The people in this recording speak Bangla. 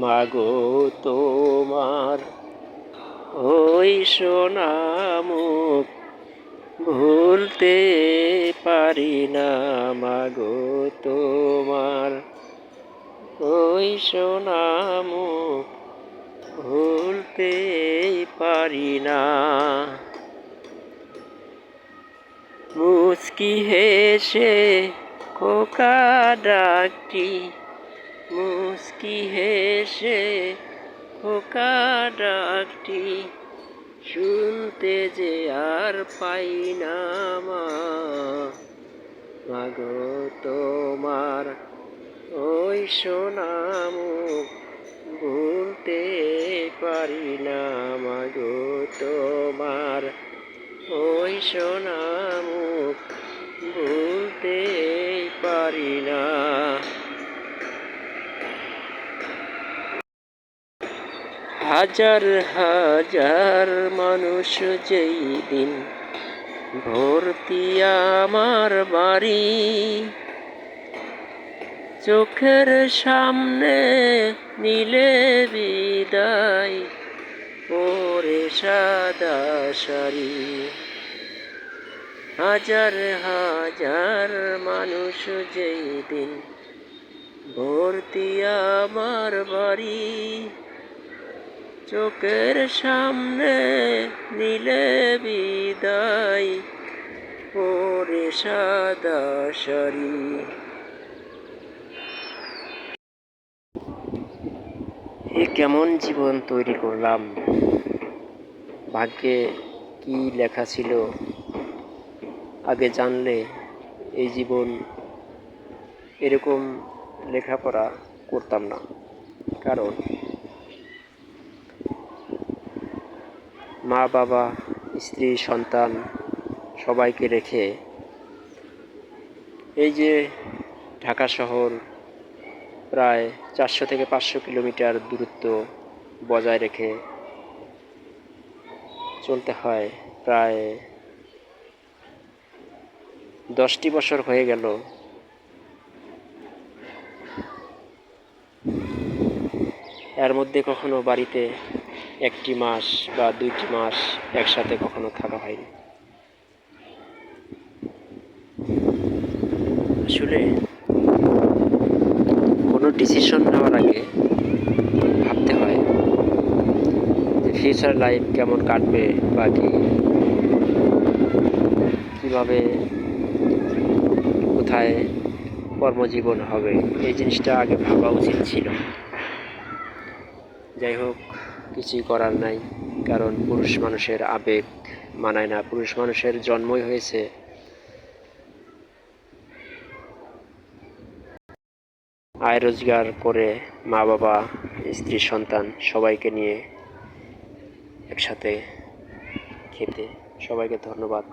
মাগো তোমার ওই সোনা মুখ ভুলতে পারি না। মাগো তোমার ওই সোনা মুখ ভুলতে পারি না। মুচকি হেসে খোকা ডাকটি, মুচকি হেসে খোকা ডাকটি শুনতে যে আর পাই না। মাগো তোমার ওই সোনা মুখ ভুলতে পারি না। মাগো তোমার ওই সোনা মুখ ভুলতে পারি না। হাজার হাজার মানুষ যেই দিন ভর্তি আমার বাড়ি, চোখের সামনে নিলে বিদায় ওরে সাদা শাড়ি। হাজার হাজার মানুষ যেই দিন ভর্তি আমার বাড়ি, চোখের সামনে নিলে বিদায় ওরে সাদা শাড়ি। এ কেমন জীবন তৈরি করলাম, ভাগ্যে কি লেখা ছিল আগে জানলে এই জীবন এরকম লেখাপড়া করতাম না। কারণ মা বাবা স্ত্রী সন্তান সবাইকে রেখে এই যে ঢাকা শহর প্রায় 400 থেকে 500 কিলোমিটার দূরত্ব বজায় রেখে চলতে হয়। প্রায় 10টি বছর হয়ে গেল। এর মধ্যে কখনো বাড়িতে 1টি মাস বা 2টি মাস একসাথে কখনো থাকা হয়নি। আসলে কোনো ডিসিশন নেওয়ার আগে ভাবতে হয় যে ফিউচার লাইফ কেমন কাটবে বা কীভাবে কোথায় কর্মজীবন হবে, এই জিনিসটা আগে ভাবা উচিত ছিল। যাই হোক, কিছুই করার নাই, কারণ পুরুষ মানুষের আবেগ মানায় না। পুরুষ মানুষের জন্মই হয়েছে আয় রোজগার করে মা বাবা স্ত্রী সন্তান সবাইকে নিয়ে একসাথে খেতে। সবাইকে ধন্যবাদ।